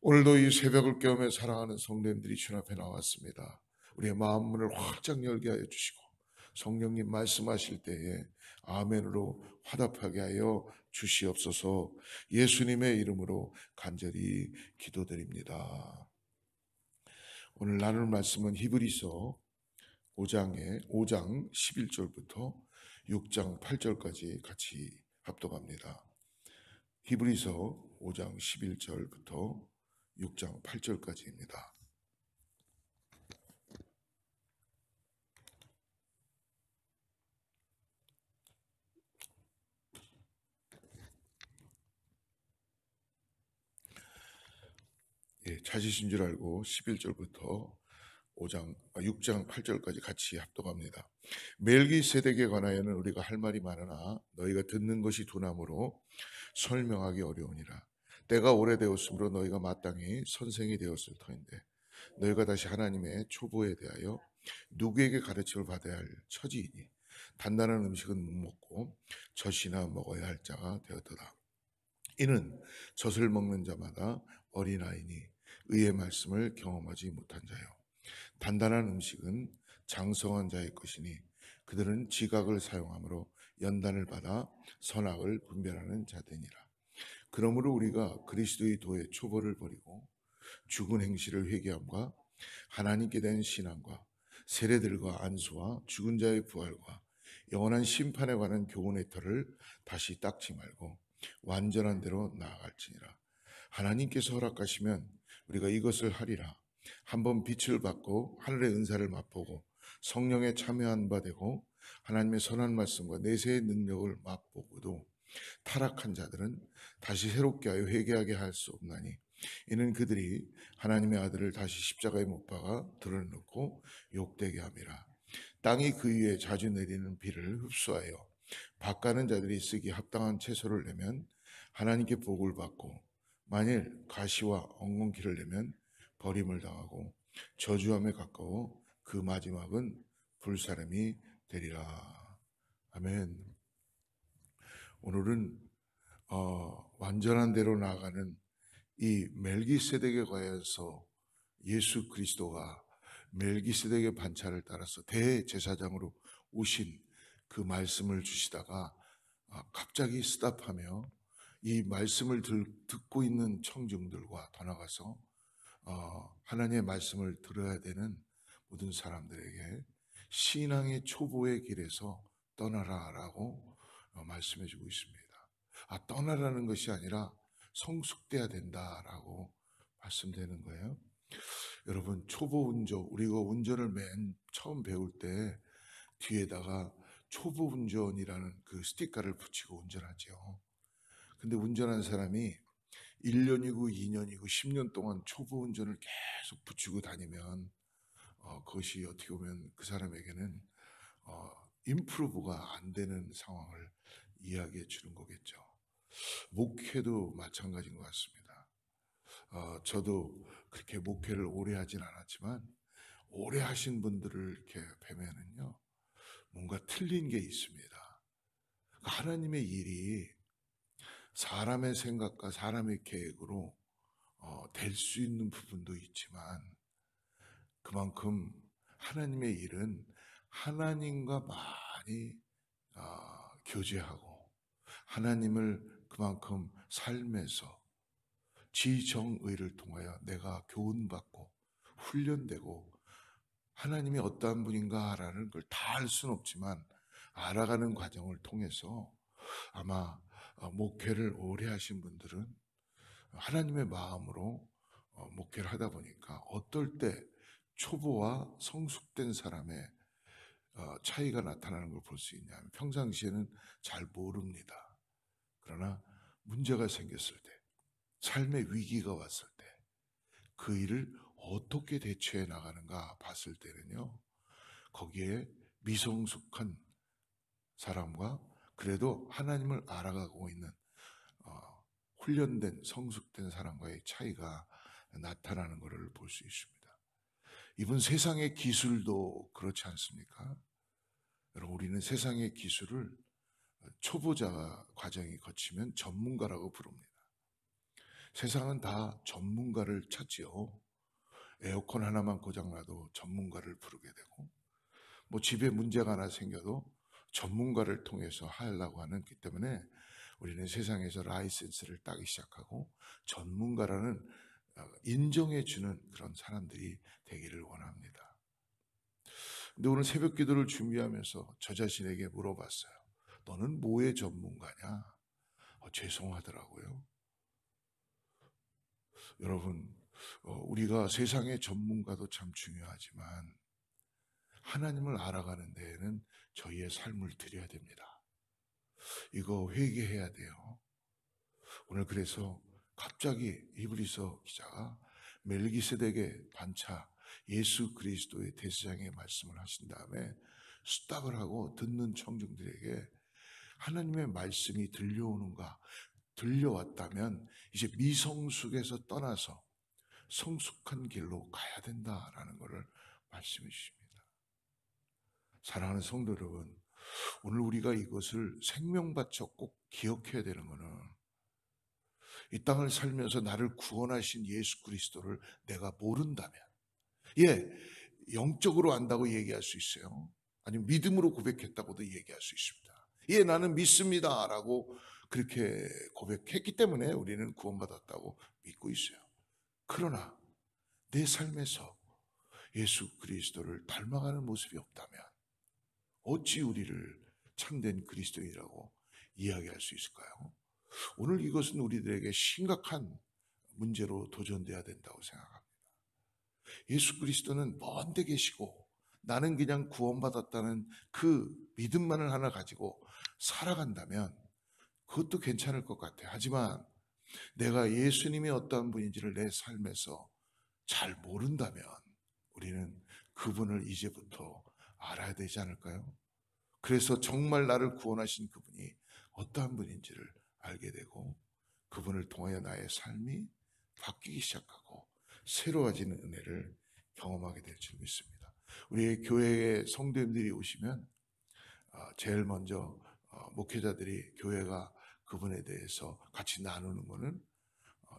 오늘도 이 새벽을 깨우며 사랑하는 성도님들이 주님 앞에 나왔습니다. 우리의 마음 문을 활짝 열게 하여 주시고 성령님 말씀하실 때에 아멘으로 화답하게 하여 주시옵소서. 예수님의 이름으로 간절히 기도드립니다. 오늘 나눌 말씀은 히브리서 5장 11절부터 6장 8절까지 같이 합독합니다. 히브리서 5장 11절부터 6장 8절까지입니다. 찾으신 줄 알고 11절부터 6장 8절까지 같이 합독합니다. 멜기세덱에 관하여는 우리가 할 말이 많으나 너희가 듣는 것이 두나무로 설명하기 어려우니라. 때가 오래되었으므로 너희가 마땅히 선생이 되었을 터인데 너희가 다시 하나님의 초보에 대하여 누구에게 가르침을 받아야 할 처지이니 단단한 음식은 못 먹고 젖이나 먹어야 할 자가 되었도다. 이는 젖을 먹는 자마다 어린아이니 의의 말씀을 경험하지 못한 자요. 단단한 음식은 장성한 자의 것이니 그들은 지각을 사용함으로 연단을 받아 선악을 분별하는 자되니라. 그러므로 우리가 그리스도의 도의 초보를 버리고 죽은 행실을 회개함과 하나님께 대한 신앙과 세례들과 안수와 죽은 자의 부활과 영원한 심판에 관한 교훈의 터를 다시 닦지 말고 완전한 대로 나아갈지니라. 하나님께서 허락하시면 우리가 이것을 하리라. 한번 빛을 받고 하늘의 은사를 맛보고 성령에 참여한 바 되고 하나님의 선한 말씀과 내세의 능력을 맛보고도 타락한 자들은 다시 새롭게 하여 회개하게 할 수 없나니 이는 그들이 하나님의 아들을 다시 십자가에 못 박아 드러놓고 욕되게 함이라. 땅이 그 위에 자주 내리는 비를 흡수하여 밭가는 자들이 쓰기 합당한 채소를 내면 하나님께 복을 받고 만일 가시와 엉겅퀴를 내면 버림을 당하고 저주함에 가까워 그 마지막은 불사름이 되리라. 아멘. 오늘은 완전한 대로 나아가는 이 멜기세덱에 관해서 예수 그리스도가 멜기세덱의 반차를 따라서 대제사장으로 오신 그 말씀을 주시다가 갑자기 스탑하며 이 말씀을 듣고 있는 청중들과 더 나가서 하나님의 말씀을 들어야 되는 모든 사람들에게 신앙의 초보의 길에서 떠나라라고 말씀해 주고 있습니다. 떠나라는 것이 아니라 성숙돼야 된다라고 말씀되는 거예요. 여러분, 초보 운전, 우리가 운전을 맨 처음 배울 때 뒤에다가 초보 운전이라는 그 스티커를 붙이고 운전하죠. 근데 운전한 사람이 1년이고 2년이고 10년 동안 초보 운전을 계속 붙이고 다니면 그것이 어떻게 보면 그 사람에게는 임프루브가 안 되는 상황을 이야기해 주는 거겠죠. 목회도 마찬가지인 것 같습니다. 저도 그렇게 목회를 오래 하진 않았지만 오래 하신 분들을 이렇게 뵈면은요 뭔가 틀린 게 있습니다. 하나님의 일이 사람의 생각과 사람의 계획으로 될 수 있는 부분도 있지만 그만큼 하나님의 일은 하나님과 많이 교제하고 하나님을 그만큼 삶에서 지정의를 통하여 내가 교훈받고 훈련되고 하나님이 어떠한 분인가라는 걸 다 알 수는 없지만 알아가는 과정을 통해서 아마 목회를 오래 하신 분들은 하나님의 마음으로 목회를 하다 보니까 어떨 때 초보와 성숙된 사람의 차이가 나타나는 걸 볼 수 있냐면 평상시에는 잘 모릅니다. 그러나 문제가 생겼을 때 삶의 위기가 왔을 때 그 일을 어떻게 대처해 나가는가 봤을 때는요 거기에 미성숙한 사람과 그래도 하나님을 알아가고 있는 훈련된 성숙된 사람과의 차이가 나타나는 것을 볼 수 있습니다. 이번 세상의 기술도 그렇지 않습니까? 여러분 우리는 세상의 기술을 초보자 과정이 거치면 전문가라고 부릅니다. 세상은 다 전문가를 찾지요. 에어컨 하나만 고장나도 전문가를 부르게 되고, 뭐 집에 문제가 하나 생겨도 전문가를 통해서 하려고 하는 그 때문에 우리는 세상에서 라이센스를 따기 시작하고 전문가라는 인정해 주는 그런 사람들이 되기를 원합니다. 근데 오늘 새벽 기도를 준비하면서 저 자신에게 물어봤어요. 너는 뭐의 전문가냐? 죄송하더라고요. 여러분, 우리가 세상의 전문가도 참 중요하지만 하나님을 알아가는 데에는 저희의 삶을 드려야 됩니다. 이거 회개해야 돼요. 오늘 그래서 갑자기 히브리서 기자가 멜기세덱의 반차 예수 그리스도의 대제사장의 말씀을 하신 다음에 스탑을 하고 듣는 청중들에게 하나님의 말씀이 들려오는가, 들려왔다면 이제 미성숙에서 떠나서 성숙한 길로 가야 된다라는 것을 말씀해 주십니다. 사랑하는 성도 여러분, 오늘 우리가 이것을 생명 바쳐 꼭 기억해야 되는 것은 이 땅을 살면서 나를 구원하신 예수 그리스도를 내가 모른다면, 예, 영적으로 안다고 얘기할 수 있어요. 아니면 믿음으로 고백했다고도 얘기할 수 있습니다. 예, 나는 믿습니다 라고 그렇게 고백했기 때문에 우리는 구원받았다고 믿고 있어요. 그러나 내 삶에서 예수 그리스도를 닮아가는 모습이 없다면 어찌 우리를 참된 그리스도인이라고 이야기할 수 있을까요? 오늘 이것은 우리들에게 심각한 문제로 도전돼야 된다고 생각합니다. 예수 그리스도는 먼 데 계시고 나는 그냥 구원받았다는 그 믿음만을 하나 가지고 살아간다면 그것도 괜찮을 것 같아요. 하지만 내가 예수님이 어떠한 분인지를 내 삶에서 잘 모른다면 우리는 그분을 이제부터 알아야 되지 않을까요? 그래서 정말 나를 구원하신 그분이 어떠한 분인지를 알게 되고 그분을 통하여 나의 삶이 바뀌기 시작하고 새로워지는 은혜를 경험하게 될 줄 믿습니다. 우리 교회에 성도님들이 오시면 제일 먼저 목회자들이 교회가 그분에 대해서 같이 나누는 것은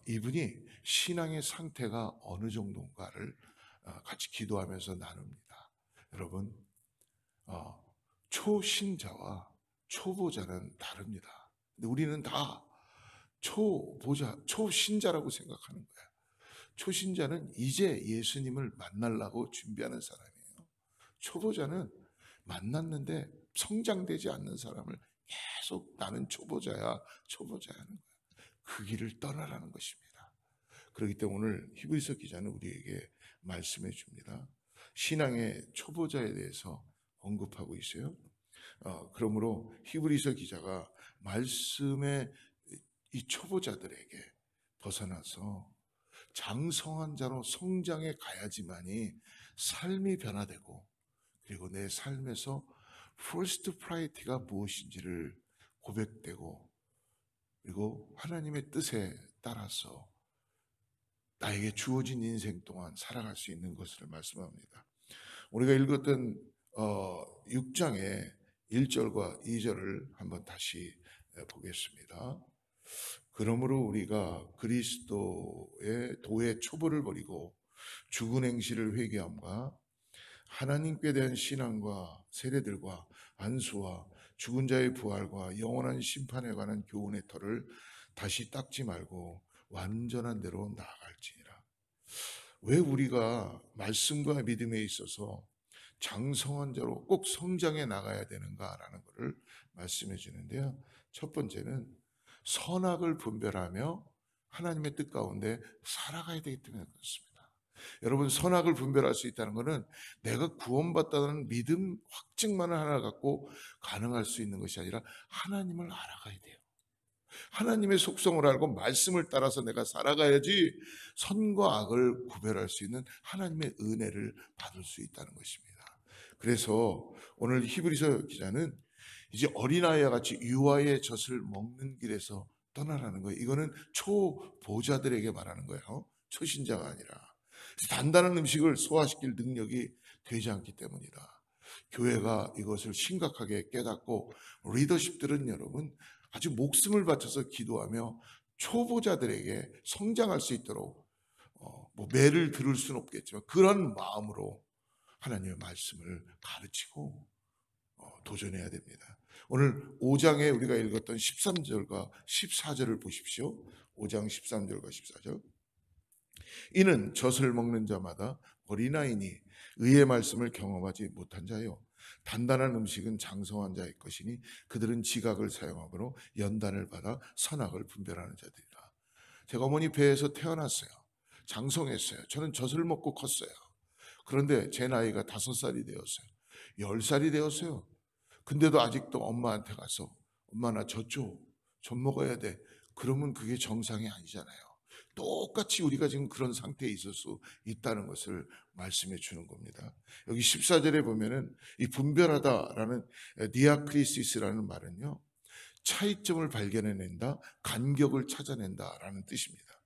이분이 신앙의 상태가 어느 정도인가를 같이 기도하면서 나눕니다. 여러분, 초신자와 초보자는 다릅니다. 근데 우리는 다 초보자, 초신자라고 생각하는 거예요. 초신자는 이제 예수님을 만나려고 준비하는 사람이에요. 초보자는 만났는데 성장되지 않는 사람을 계속 나는 초보자야, 초보자야 하는 거예요. 그 길을 떠나라는 것입니다. 그렇기 때문에 오늘 히브리서 기자는 우리에게 말씀해 줍니다. 신앙의 초보자에 대해서 언급하고 있어요. 그러므로 히브리서 기자가 말씀의 이 초보자들에게 벗어나서 장성한 자로 성장해 가야지만이 삶이 변화되고 그리고 내 삶에서 first priority가 무엇인지를 고백되고 그리고 하나님의 뜻에 따라서 나에게 주어진 인생 동안 살아갈 수 있는 것을 말씀합니다. 우리가 읽었던 6장의 1절과 2절을 한번 다시 보겠습니다. 그러므로 우리가 그리스도의 도의 초보를 버리고 죽은 행실을 회개함과 하나님께 대한 신앙과 세례들과 안수와 죽은 자의 부활과 영원한 심판에 관한 교훈의 터를 다시 닦지 말고 완전한 대로 나아갈지니라. 왜 우리가 말씀과 믿음에 있어서 장성한 자로 꼭 성장해 나가야 되는가라는 것을 말씀해 주는데요. 첫 번째는 선악을 분별하며 하나님의 뜻 가운데 살아가야 되기 때문에 그렇습니다. 여러분, 선악을 분별할 수 있다는 것은 내가 구원받다는 믿음 확증만을 하나 갖고 가능할 수 있는 것이 아니라 하나님을 알아가야 돼요. 하나님의 속성을 알고 말씀을 따라서 내가 살아가야지 선과 악을 구별할 수 있는 하나님의 은혜를 받을 수 있다는 것입니다. 그래서 오늘 히브리서 기자는 이제 어린아이와 같이 유아의 젖을 먹는 길에서 떠나라는 거예요. 이거는 초보자들에게 말하는 거예요. 초신자가 아니라. 단단한 음식을 소화시킬 능력이 되지 않기 때문이다. 교회가 이것을 심각하게 깨닫고 리더십들은 여러분 아주 목숨을 바쳐서 기도하며 초보자들에게 성장할 수 있도록 뭐 매를 들을 수는 없겠지만 그런 마음으로 하나님의 말씀을 가르치고 도전해야 됩니다. 오늘 5장에 우리가 읽었던 13절과 14절을 보십시오. 5장 13절과 14절. 이는 젖을 먹는 자마다 어린아이니 의의 말씀을 경험하지 못한 자요. 단단한 음식은 장성한 자의 것이니 그들은 지각을 사용함으로 연단을 받아 선악을 분별하는 자들이라. 제가 어머니 배에서 태어났어요. 장성했어요. 저는 젖을 먹고 컸어요. 그런데 제 나이가 5살이 되었어요. 10살이 되었어요. 근데도 아직도 엄마한테 가서 엄마 나 젖 줘. 젖 먹어야 돼. 그러면 그게 정상이 아니잖아요. 똑같이 우리가 지금 그런 상태에 있을 수 있다는 것을 말씀해 주는 겁니다. 여기 14절에 보면은 이 분별하다라는 디아크리시스라는 말은요. 차이점을 발견해낸다, 간격을 찾아낸다라는 뜻입니다.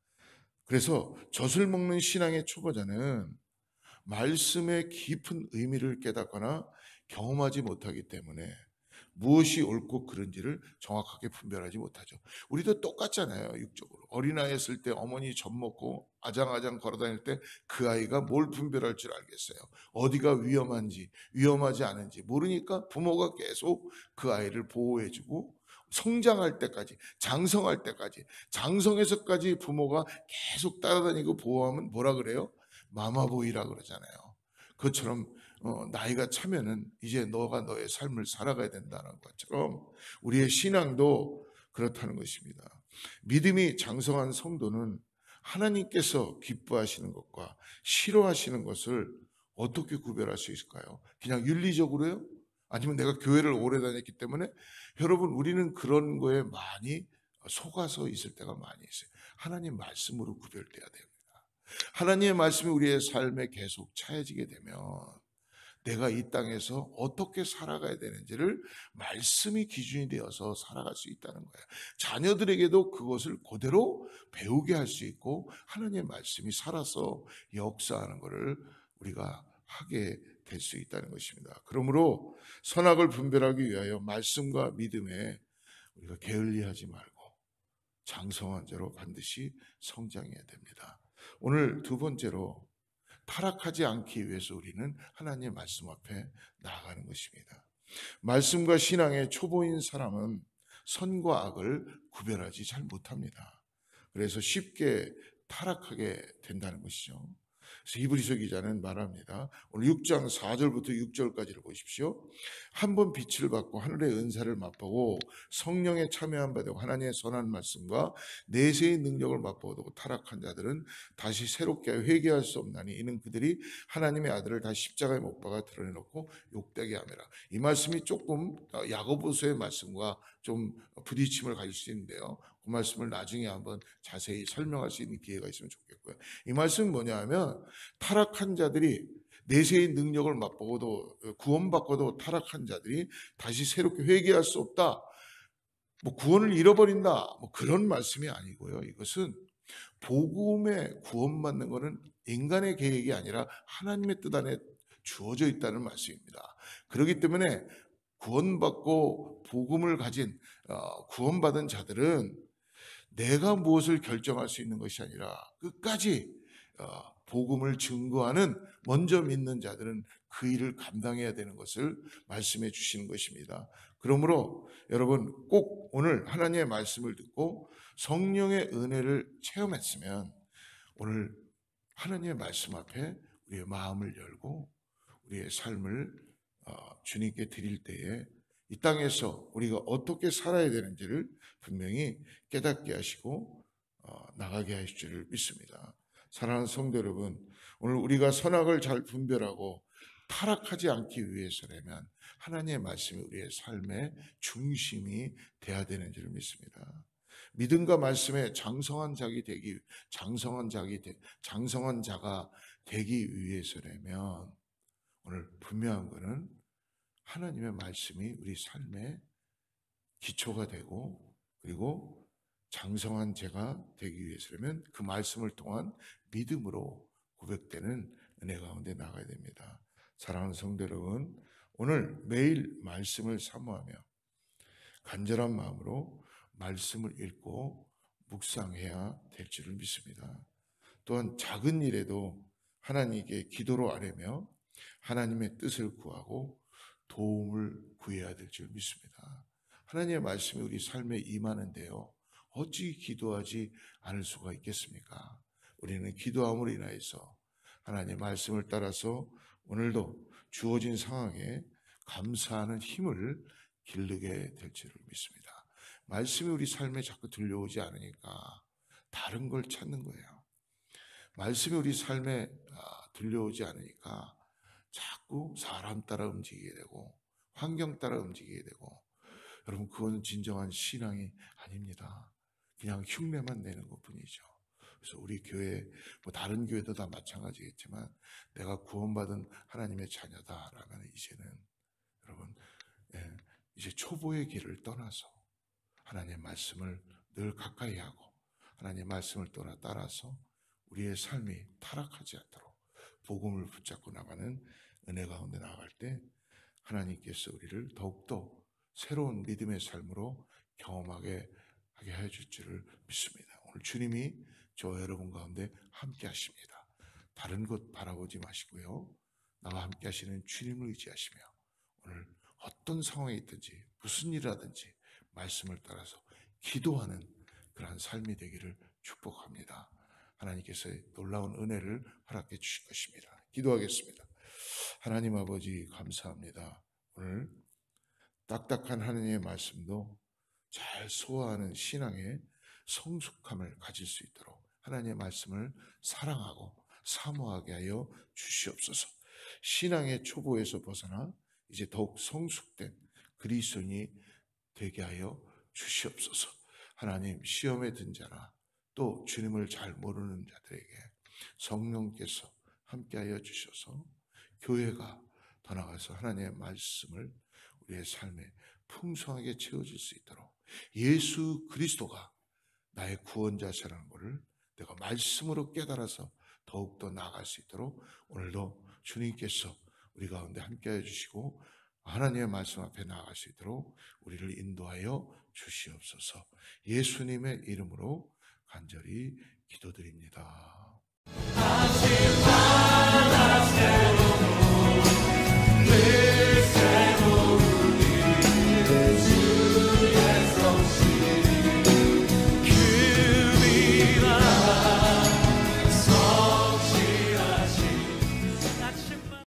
그래서 젖을 먹는 신앙의 초보자는 말씀의 깊은 의미를 깨닫거나 경험하지 못하기 때문에 무엇이 옳고 그른지를 정확하게 분별하지 못하죠. 우리도 똑같잖아요. 육적으로 어린아이였을 때 어머니 젖 먹고 아장아장 걸어다닐 때 그 아이가 뭘 분별할 줄 알겠어요. 어디가 위험한지 위험하지 않은지 모르니까 부모가 계속 그 아이를 보호해주고 성장할 때까지, 장성할 때까지, 장성에서까지 부모가 계속 따라다니고 보호하면 뭐라 그래요? 마마보이라 그러잖아요. 그것처럼 나이가 차면은 이제 너가 너의 삶을 살아가야 된다는 것처럼 우리의 신앙도 그렇다는 것입니다. 믿음이 장성한 성도는 하나님께서 기뻐하시는 것과 싫어하시는 것을 어떻게 구별할 수 있을까요? 그냥 윤리적으로요? 아니면 내가 교회를 오래 다녔기 때문에 여러분 우리는 그런 거에 많이 속아서 있을 때가 많이 있어요. 하나님 말씀으로 구별돼야 됩니다. 하나님의 말씀이 우리의 삶에 계속 차여지게 되면 내가 이 땅에서 어떻게 살아가야 되는지를 말씀이 기준이 되어서 살아갈 수 있다는 거예요. 자녀들에게도 그것을 그대로 배우게 할 수 있고 하나님의 말씀이 살아서 역사하는 것을 우리가 하게 될 수 있다는 것입니다. 그러므로 선악을 분별하기 위하여 말씀과 믿음에 우리가 게을리하지 말고 장성한 자로 반드시 성장해야 됩니다. 오늘 두 번째로 타락하지 않기 위해서 우리는 하나님의 말씀 앞에 나아가는 것입니다. 말씀과 신앙의 초보인 사람은 선과 악을 구별하지 잘 못합니다. 그래서 쉽게 타락하게 된다는 것이죠. 그래서 히브리서 기자는 말합니다. 오늘 6장 4절부터 6절까지를 보십시오. 한 번 빛을 받고 하늘의 은사를 맛보고 성령에 참여한 바 되고 하나님의 선한 말씀과 내세의 능력을 맛보고 타락한 자들은 다시 새롭게 회개할 수 없나니 이는 그들이 하나님의 아들을 다시 십자가에 못 박아 드러내놓고 욕되게 함이라. 이 말씀이 조금 야고보서의 말씀과 좀 부딪힘을 가질 수 있는데요. 그 말씀을 나중에 한번 자세히 설명할 수 있는 기회가 있으면 좋겠고요. 이 말씀은 뭐냐 하면 타락한 자들이 내세의 능력을 맛보고도 구원받고도 타락한 자들이 다시 새롭게 회개할 수 없다. 뭐 구원을 잃어버린다. 뭐 그런 말씀이 아니고요. 이것은 복음에 구원받는 것은 인간의 계획이 아니라 하나님의 뜻 안에 주어져 있다는 말씀입니다. 그렇기 때문에 구원받고 복음을 가진 구원받은 자들은 내가 무엇을 결정할 수 있는 것이 아니라 끝까지 복음을 증거하는 먼저 믿는 자들은 그 일을 감당해야 되는 것을 말씀해 주시는 것입니다. 그러므로 여러분 꼭 오늘 하나님의 말씀을 듣고 성령의 은혜를 체험했으면 오늘 하나님의 말씀 앞에 우리의 마음을 열고 우리의 삶을 주님께 드릴 때에 이 땅에서 우리가 어떻게 살아야 되는지를 분명히 깨닫게 하시고 나가게 하실 줄을 믿습니다. 사랑하는 성도 여러분, 오늘 우리가 선악을 잘 분별하고 타락하지 않기 위해서라면 하나님의 말씀이 우리의 삶의 중심이 돼야 되는 줄을 믿습니다. 믿음과 말씀에 장성한 자가 되기 위해서라면 오늘 분명한 것은 하나님의 말씀이 우리 삶의 기초가 되고 그리고 장성한 제가 되기 위해서라면 그 말씀을 통한 믿음으로 고백되는 은혜 가운데 나가야 됩니다. 사랑하는 성도 여러분, 오늘 매일 말씀을 사모하며 간절한 마음으로 말씀을 읽고 묵상해야 될 줄을 믿습니다. 또한 작은 일에도 하나님께 기도로 아뢰며 하나님의 뜻을 구하고 도움을 구해야 될 줄 믿습니다. 하나님의 말씀이 우리 삶에 임하는데요, 어찌 기도하지 않을 수가 있겠습니까? 우리는 기도함으로 인하여서 하나님의 말씀을 따라서 오늘도 주어진 상황에 감사하는 힘을 기르게 될 줄을 믿습니다. 말씀이 우리 삶에 자꾸 들려오지 않으니까 다른 걸 찾는 거예요. 말씀이 우리 삶에 들려오지 않으니까 자꾸 사람 따라 움직이게 되고 환경 따라 움직이게 되고, 여러분, 그거는 진정한 신앙이 아닙니다. 그냥 흉내만 내는 것뿐이죠. 그래서 우리 교회, 다른 교회도 다 마찬가지겠지만 내가 구원받은 하나님의 자녀다라면 이제는 여러분, 이제 초보의 길을 떠나서 하나님의 말씀을 늘 가까이 하고 하나님의 말씀을 따라서 우리의 삶이 타락하지 않도록 복음을 붙잡고 나가는 은혜 가운데 나아갈 때 하나님께서 우리를 더욱더 새로운 믿음의 삶으로 경험하게 하게 해줄 줄을 믿습니다. 오늘 주님이 저와 여러분 가운데 함께 하십니다. 다른 것 바라보지 마시고요, 나와 함께 하시는 주님을 의지하시며 오늘 어떤 상황에 있든지 무슨 일이라든지 말씀을 따라서 기도하는 그러한 삶이 되기를 축복합니다. 하나님께서 놀라운 은혜를 허락해 주실 것입니다. 기도하겠습니다. 하나님 아버지, 감사합니다. 오늘 딱딱한 하나님의 말씀도 잘 소화하는 신앙의 성숙함을 가질 수 있도록 하나님의 말씀을 사랑하고 사모하게 하여 주시옵소서. 신앙의 초보에서 벗어나 이제 더욱 성숙된 그리스도인이 되게 하여 주시옵소서. 하나님, 시험에 든 자나 또 주님을 잘 모르는 자들에게 성령께서 함께하여 주셔서 교회가 더 나아가서 하나님의 말씀을 우리의 삶에 풍성하게 채워질 수 있도록 예수 그리스도가 나의 구원자시라는 것을 내가 말씀으로 깨달아서 더욱더 나아갈 수 있도록 오늘도 주님께서 우리 가운데 함께해 주시고 하나님의 말씀 앞에 나아갈 수 있도록 우리를 인도하여 주시옵소서. 예수님의 이름으로 간절히 기도드립니다.